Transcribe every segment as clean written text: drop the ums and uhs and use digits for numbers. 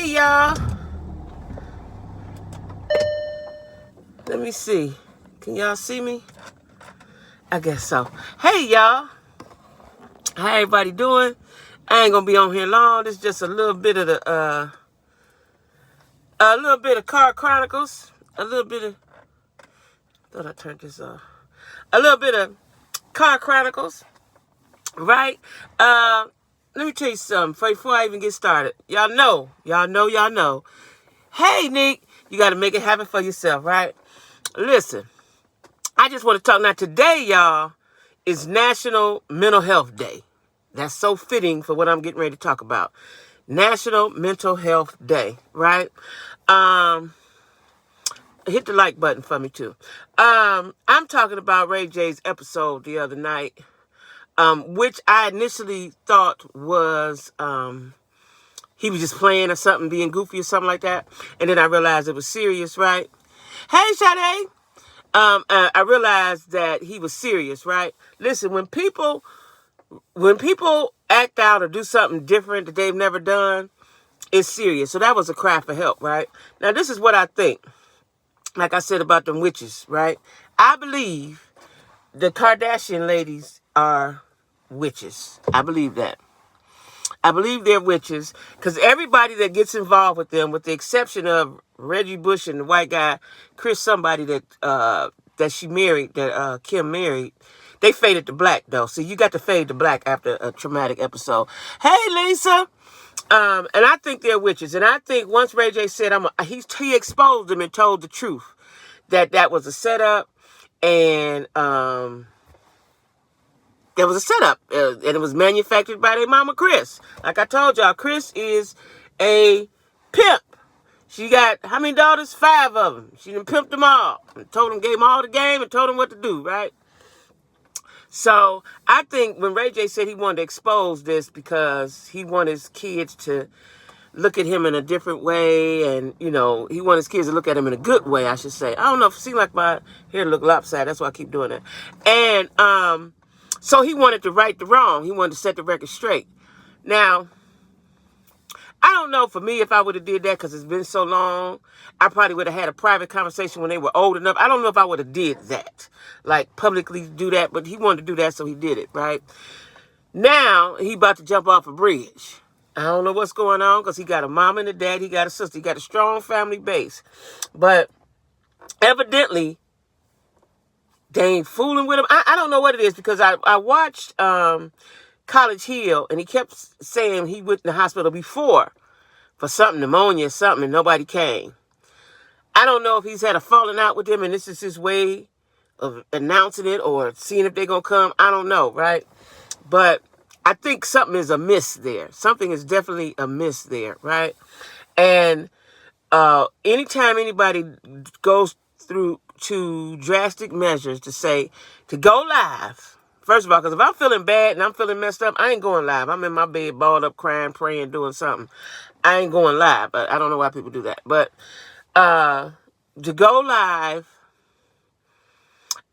Hey, y'all. Let me see. Can y'all see me? I guess so. Hey, y'all. How everybody doing? I ain't gonna be on here long. This is just a little bit of the Car Chronicles. Thought I turned this off. A little bit of Car Chronicles, right? Let me tell you something before I even get started. Y'all know. Hey, Nick, you got to make it happen for yourself, right? Listen, I just want to talk now. Today, y'all, is National Mental Health Day. That's so fitting for what I'm getting ready to talk about. National Mental Health Day, right? Hit the like button for me, too. I'm talking about Ray J's episode the other night, which I initially thought was he was just playing or something, being goofy or something like that. And then I realized it was serious, right? Hey, Sade. I realized that he was serious, right? Listen, when people act out or do something different that they've never done, it's serious. So that was a cry for help, right? Now, this is what I think. Like I said about them witches, right? I believe the Kardashian ladies are witches. I believe that. I believe they're witches because everybody that gets involved with them, with the exception of Reggie Bush and the white guy, Chris somebody that she married, that Kim married, they faded to black, though. So you got to fade to black after a traumatic episode. Hey, Lisa. And I think they're witches. And I think once Ray J said, he exposed them and told the truth that was a setup. And there was a setup. And it was manufactured by their mama, Chris. Like I told y'all, Chris is a pimp. She got, how many daughters? 5 of them. She done pimped them all. And gave them all the game and told them what to do, right? So I think when Ray J said he wanted to expose this because he wanted his kids to look at him in a different way, and, he wanted his kids to look at him in a good way, I should say. I don't know, it seems like my hair look lopsided. That's why I keep doing it. And so he wanted to right the wrong. He wanted to set the record straight. Now, I don't know for me if I would have did that because it's been so long. I probably would have had a private conversation when they were old enough. I don't know if I would have did that, like publicly do that, but he wanted to do that, so he did it, right? Now, he about to jump off a bridge. I don't know what's going on because he got a mom and a dad. He got a sister. He got a strong family base. But evidently, they ain't fooling with him. I don't know what it is because I watched College Hill, and he kept saying he went in the hospital before for something, pneumonia or something, and nobody came. I don't know if he's had a falling out with them, and this is his way of announcing it or seeing if they're going to come. I don't know, right? But I think something is amiss there. Something is definitely amiss there, right? And anytime anybody goes through to drastic measures to go live, first of all, because if I'm feeling bad and I'm feeling messed up, I ain't going live. I'm in my bed, balled up, crying, praying, doing something. I ain't going live, but I don't know why people do that. But to go live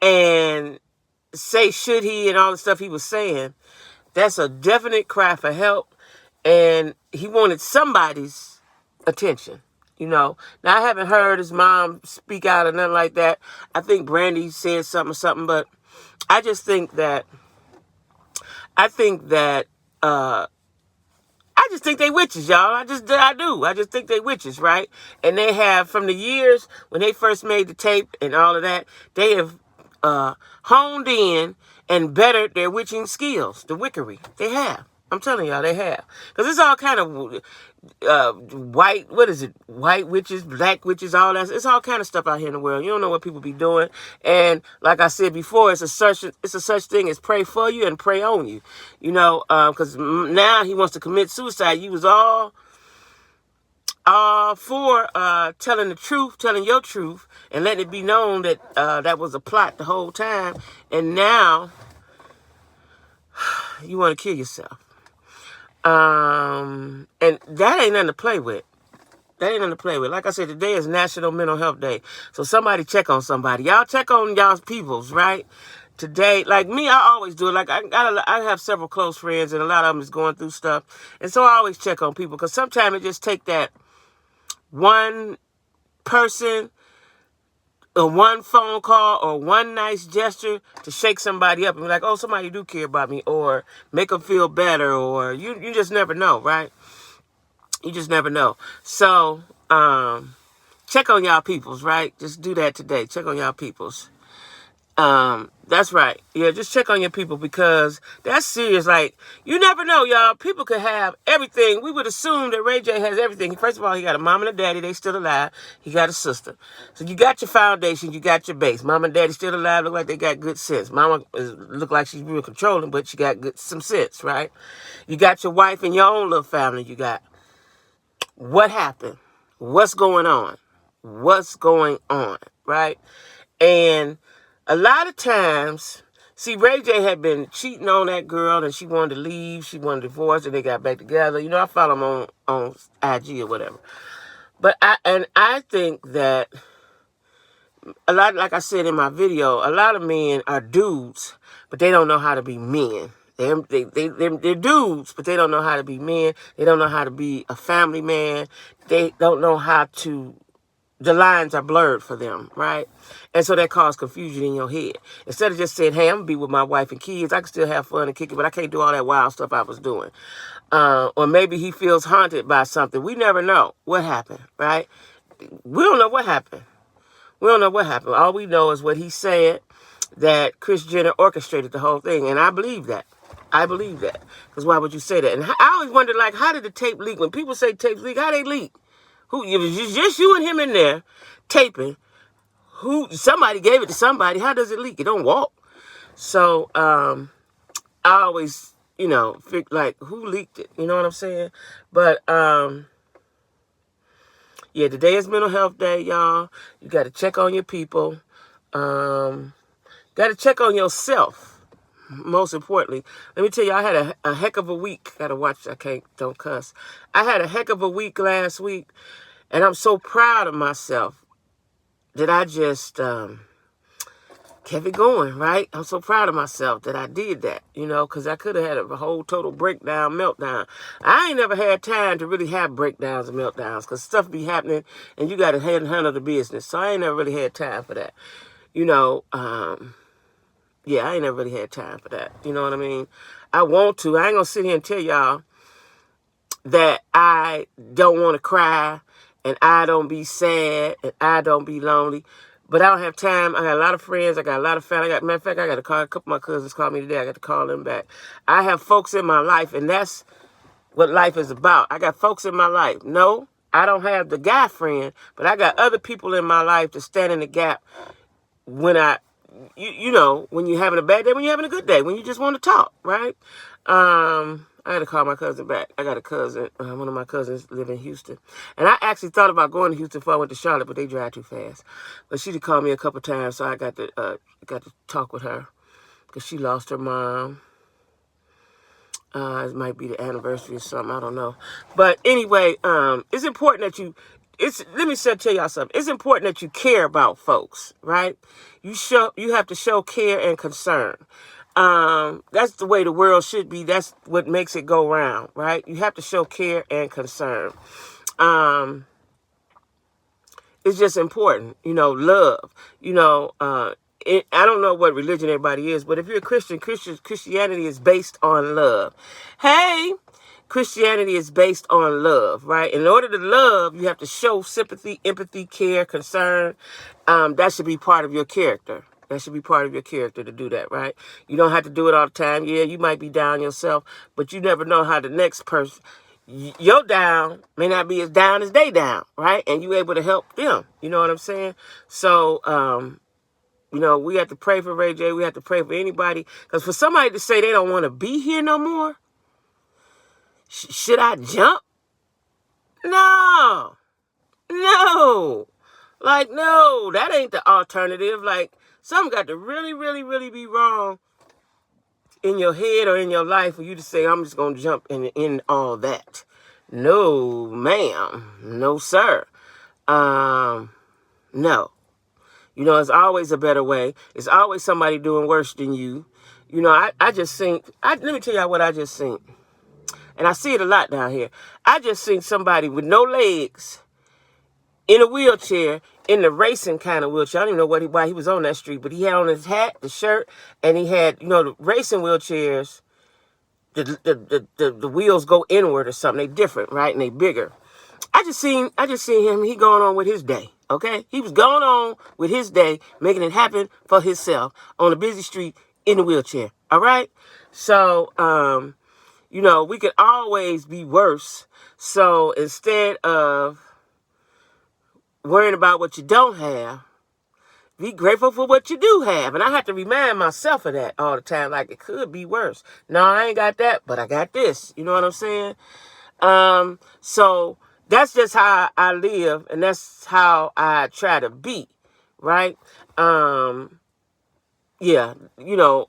and say should he and all the stuff he was saying, that's a definite cry for help. And he wanted somebody's attention. Now I haven't heard his mom speak out or nothing like that. I think Brandy said something, but I just think that I just think they witches, y'all. I do. I just think they witches, right? And they have, from the years when they first made the tape and all of that, they have honed in and bettered their witching skills, the wickery. They have. I'm telling y'all, they have. Because it's all kind of white witches, black witches, all that. It's all kind of stuff out here in the world. You don't know what people be doing. And like I said before, it's a such thing as pray for you and pray on you. Because now he wants to commit suicide. You was all for telling the truth, telling your truth, and letting it be known that that was a plot the whole time. And now you want to kill yourself. And that ain't nothing to play with. Like I said, today is National Mental Health Day. So somebody check on somebody. Y'all check on y'all's peoples, right? Today, like me, I always do it. Like I have several close friends, and a lot of them is going through stuff. And so I always check on people because sometimes it just take that one person or one phone call or one nice gesture to shake somebody up and be like, oh, somebody do care about me, or make them feel better, or you just never know, right? You just never know. So, check on y'all peoples, right? Just do that today. Check on y'all peoples. That's right. Yeah, just check on your people, because that's serious. Like, you never know, y'all. People could have everything. We would assume that Ray J has everything. First of all, he got a mom and a daddy. They still alive. He got a sister. So you got your foundation. You got your base. Mom and daddy still alive. Look like they got good sense. Mama look like she's real controlling, but she got some sense, right? You got your wife and your own little family. You got what happened? What's going on? What's going on, right? And a lot of times, see, Ray J had been cheating on that girl, and she wanted to leave. She wanted a divorce, and they got back together. You know, I follow him on IG or whatever. But I think that a lot, like I said in my video, a lot of men are dudes, but they don't know how to be men. They're dudes, but they don't know how to be men. They don't know how to be a family man. They don't know how to, the lines are blurred for them, right? And so that causes confusion in your head. Instead of just saying, hey, I'm going to be with my wife and kids, I can still have fun and kick it, but I can't do all that wild stuff I was doing. Or maybe he feels haunted by something. We never know what happened, right? We don't know what happened. We don't know what happened. All we know is what he said, that Kris Jenner orchestrated the whole thing. And I believe that. I believe that. Because why would you say that? And I always wonder, like, how did the tape leak? When people say tapes leak, how they leak? It was just you and him in there taping. Somebody gave it to somebody. How does it leak? It don't walk. So I always, think like, who leaked it? You know what I'm saying? But yeah, today is Mental Health Day, y'all. You got to check on your people. Got to check on yourself. Most importantly, let me tell you, I had a heck of a week. Gotta watch. Don't cuss. I had a heck of a week last week, and I'm so proud of myself that I just kept it going, right? I'm so proud of myself that I did that, because I could have had a whole total breakdown, meltdown. I ain't never had time to really have breakdowns and meltdowns, because stuff be happening, and you got to handle the business. So I ain't never really had time for that, Yeah, I ain't never really had time for that. You know what I mean? I want to. I ain't going to sit here and tell y'all that I don't want to cry and I don't be sad and I don't be lonely. But I don't have time. I got a lot of friends. I got a lot of family. Matter of fact, I got to call a couple of my cousins called me today. I got to call them back. I have folks in my life, and that's what life is about. I got folks in my life. No, I don't have the guy friend, but I got other people in my life to stand in the gap when when you're having a bad day, when you're having a good day, when you just want to talk, right? I had to call my cousin back. I got a cousin. One of my cousins live in Houston. And I actually thought about going to Houston before I went to Charlotte, but they drive too fast. But she did call me a couple times, so I got to talk with her because she lost her mom. It might be the anniversary or something. I don't know. But anyway, it's important that let me tell y'all something. It's important that you care about folks, right? You have to show care and concern. That's the way the world should be. That's what makes it go round, right? You have to show care and concern. It's just important, love, I don't know what religion everybody is, but if you're a Christian, Christianity is based on love. Hey, Christianity is based on love, right? In order to love, you have to show sympathy, empathy, care, concern. That should be part of your character. That should be part of your character to do that, right? You don't have to do it all the time. Yeah, you might be down yourself, but you never know how the next person, your down may not be as down as they down, right? And you able to help them. You know what I'm saying? So, we have to pray for Ray J. We have to pray for anybody. Because for somebody to say they don't want to be here no more, should I jump? No. Like, no, that ain't the alternative. Like, something got to really, really, really be wrong in your head or in your life for you to say, I'm just going to jump and end all that. No, ma'am. No, sir. No. It's always a better way. It's always somebody doing worse than you. I just think, let me tell y'all what I just think. And I see it a lot down here. I just think somebody with no legs in a wheelchair, in the racing kind of wheelchair. I don't even know why he was on that street, but he had on his hat, the shirt, and he had, the racing wheelchairs, the wheels go inward or something. They different, right? And they bigger. I just seen him. He going on with his day. Okay, he was going on with his day, making it happen for himself on a busy street in a wheelchair. All right. So, we could always be worse. So instead of worrying about what you don't have, be grateful for what you do have. And I have to remind myself of that all the time. Like, it could be worse. No, I ain't got that, but I got this. You know what I'm saying? So that's just how I live, and that's how I try to be, right? Yeah,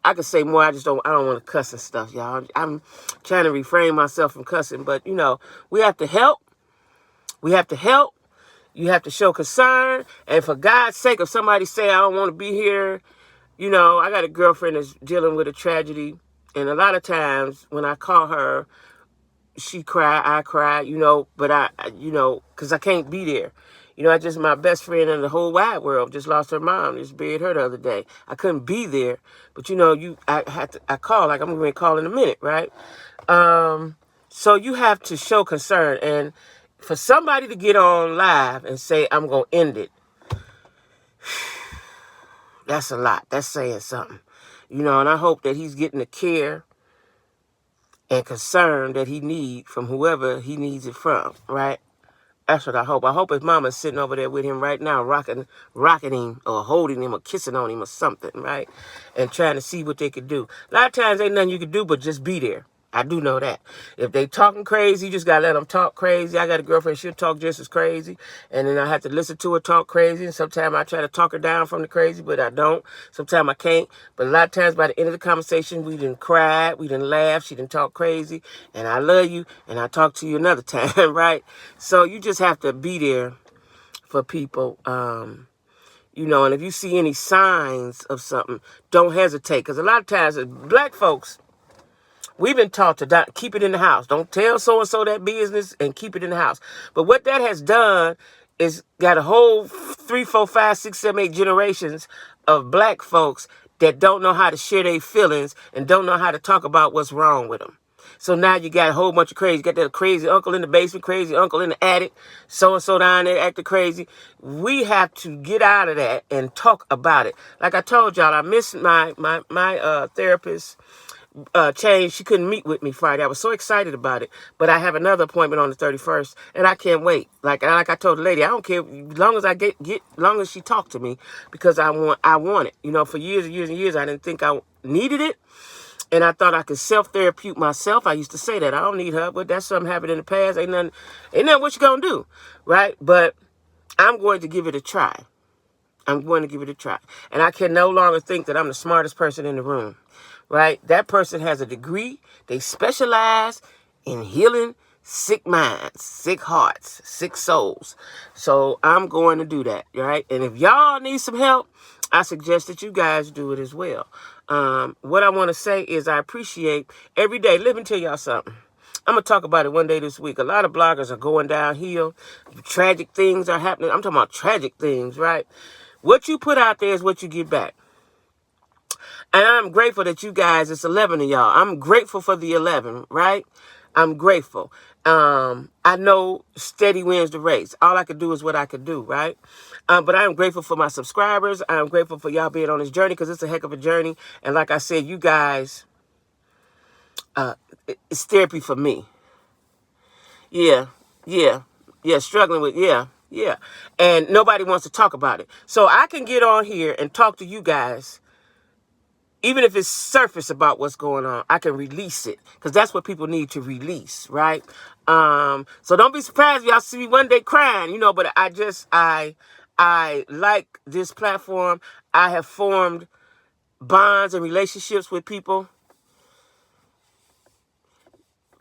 I could say more. I don't want to cuss and stuff, y'all. I'm trying to refrain myself from cussing, but, we have to help. We have to help. You have to show concern. And for God's sake, if somebody say, I don't want to be here, I got a girlfriend that's dealing with a tragedy. And a lot of times when I call her, she cry, I cry, but because I can't be there. My best friend in the whole wide world just lost her mom. Just buried her the other day. I couldn't be there, but I call, like I'm going to call in a minute, right? So you have to show concern. And for somebody to get on live and say, I'm going to end it, that's a lot. That's saying something, and I hope that he's getting the care and concern that he needs from whoever he needs it from, right? That's what I hope. I hope his mama's sitting over there with him right now, rocking him or holding him or kissing on him or something, right? And trying to see what they could do. A lot of times ain't nothing you can do but just be there. I do know that. If they talking crazy, you just got to let them talk crazy. I got a girlfriend, she'll talk just as crazy. And then I have to listen to her talk crazy. And sometimes I try to talk her down from the crazy, but I don't. Sometimes I can't. But a lot of times by the end of the conversation, we didn't cry, we didn't laugh, she didn't talk crazy. And I love you, and I'll talk to you another time, right? So you just have to be there for people. And if you see any signs of something, don't hesitate. Because a lot of times, as black folks, we've been taught to keep it in the house. Don't tell so-and-so that business and keep it in the house. But what that has done is got a whole 3, 4, 5, 6, 7, 8 generations of black folks that don't know how to share their feelings and don't know how to talk about what's wrong with them. So now you got a whole bunch of crazy. You got that crazy uncle in the basement, crazy uncle in the attic, so-and-so down there acting crazy. We have to get out of that and talk about it. Like I told y'all, I missed my therapist. Changed. She couldn't meet with me Friday. I was so excited about it, but I have another appointment on the 31st, and I can't wait. Like I told the lady, I don't care as long as I get long as she talked to me, because I want it. For years and years and years, I didn't think I needed it, and I thought I could self-therapeutic myself. I used to say that I don't need her, but that's something happened in the past. Ain't nothing what you gonna do, right? But I'm going to give it a try. I'm going to give it a try, and I can no longer think that I'm the smartest person in the room. Right? That person has a degree. They specialize in healing sick minds, sick hearts, sick souls. So I'm going to do that, right? And if y'all need some help, I suggest that you guys do it as well. What I want to say is I appreciate every day. Let me tell y'all something. I'm going to talk about it one day this week. A lot of bloggers are going downhill. Tragic things are happening. I'm talking about tragic things, right? What you put out there is what you get back. And I'm grateful that you guys, it's 11 of y'all. I'm grateful for the 11, right? I'm grateful. I know steady wins the race. All I could do is what I could do, right? But I am grateful for my subscribers. I am grateful for y'all being on this journey, because it's a heck of a journey. And like I said, you guys, it's therapy for me. Yeah, struggling with, yeah. And nobody wants to talk about it. So I can get on here and talk to you guys. Even if it's surface about what's going on, I can release it, because that's what people need to release, right? So don't be surprised if y'all see me one day crying, but I like this platform. I have formed bonds and relationships with people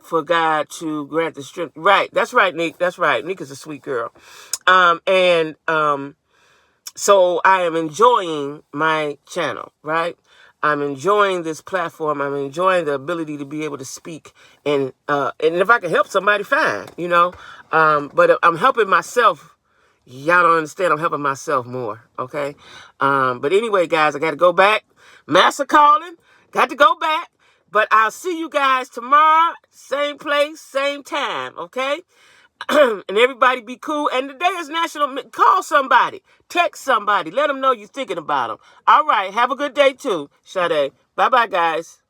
for God to grant the strength. Right. That's right, Nick. That's right. Nick is a sweet girl. So I am enjoying my channel, right? I'm enjoying this platform. I'm enjoying the ability to be able to speak, and if I can help somebody, fine, But I'm helping myself Y'all don't understand. I'm helping myself more, okay? But anyway, guys, I got to go back. Master calling. Got to go back. But I'll see you guys tomorrow. Same place, same time, okay? And everybody be cool. And today is National... Call somebody. Text somebody. Let them know you're thinking about them. All right. Have a good day, too, Sade. Bye-bye, guys.